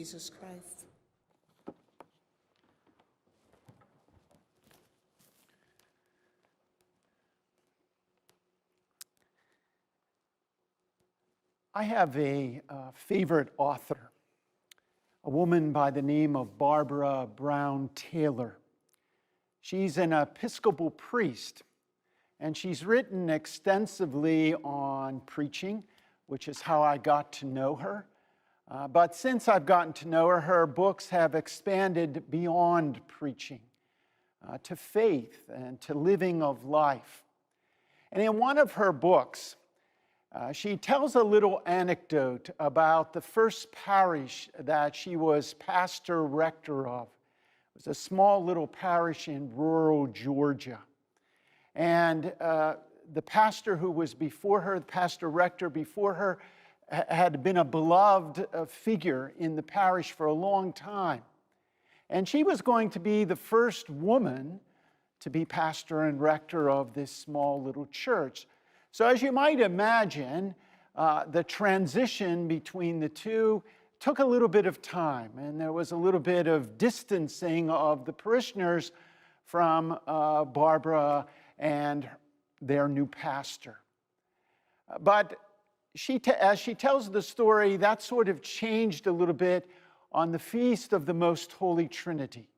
Jesus Christ. I have a favorite author, a woman by the name of Barbara Brown Taylor. She's an Episcopal priest, and she's written extensively on preaching, which is how I got to know her. But since I've gotten to know her, her books have expanded beyond preaching to faith and to living of life. And in one of her books, she tells a little anecdote about the first parish that she was pastor rector of. It was a small little parish in rural Georgia. And the pastor who was before her, the pastor rector before her, had been a beloved figure in the parish for a long time. And she was going to be the first woman to be pastor and rector of this small little church. So as you might imagine, the transition between the two took a little bit of time, and there was a little bit of distancing of the parishioners from Barbara and their new pastor. But as she tells the story, that sort of changed a little bit on the Feast of the Most Holy Trinity.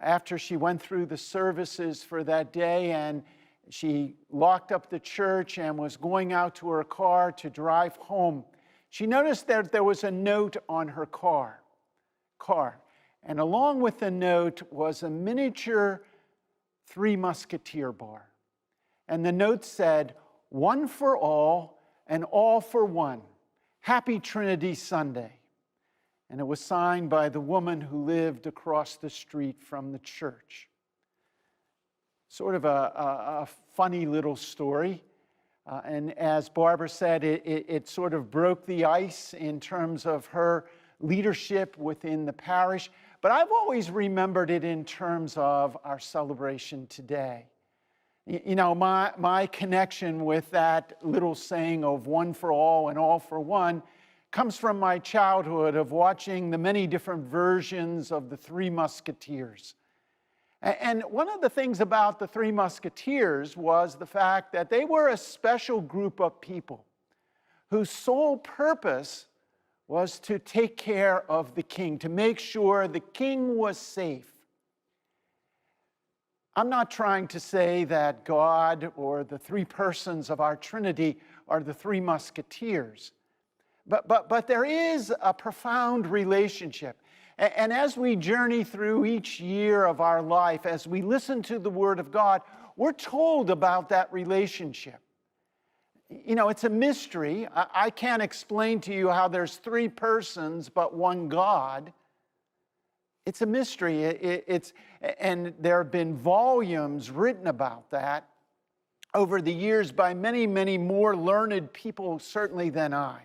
After she went through the services for that day and she locked up the church and was going out to her car to drive home, she noticed that there was a note on her car. And along with the note was a miniature Three Musketeer bar. And the note said, "One for all and all for one. Happy Trinity Sunday." And it was signed by the woman who lived across the street from the church. Sort of a funny little story. And as Barbara said, it sort of broke the ice in terms of her leadership within the parish. But I've always remembered it in terms of our celebration today. You know, my connection with that little saying of one for all and all for one comes from my childhood of watching the many different versions of the Three Musketeers. And one of the things about the Three Musketeers was the fact that they were a special group of people whose sole purpose was to take care of the king, to make sure the king was safe. I'm not trying to say that God or the three persons of our Trinity are the Three Musketeers, but there is a profound relationship. And as we journey through each year of our life, as we listen to the Word of God, we're told about that relationship. You know, it's a mystery. I can't explain to you how there's three persons but one God. It's a mystery. And there have been volumes written about that over the years by many, many more learned people, certainly, than I.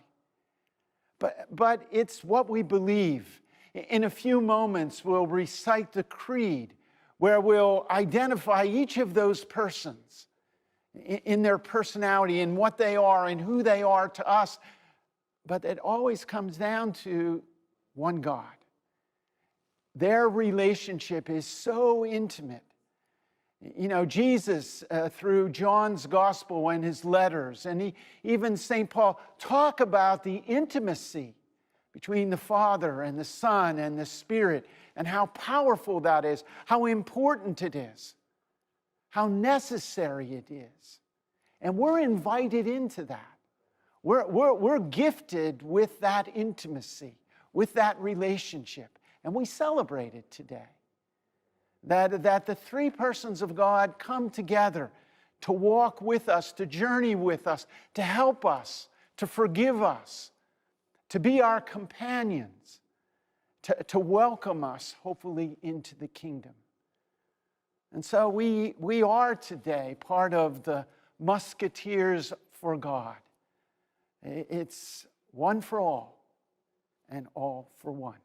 But it's what we believe. In a few moments, we'll recite the creed, where we'll identify each of those persons in their personality, in what they are, and who they are to us. But it always comes down to one God. Their relationship is so intimate. You know, Jesus, through John's gospel and his letters, and even St. Paul, talk about the intimacy between the Father and the Son and the Spirit, and how powerful that is, how important it is, how necessary it is. And we're invited into that. We're gifted with that intimacy, with that relationship, and we celebrate it today. That the three persons of God come together to walk with us, to journey with us, to help us, to forgive us, to be our companions, to welcome us, hopefully, into the kingdom. And so we are today part of the Musketeers for God. It's one for all and all for one.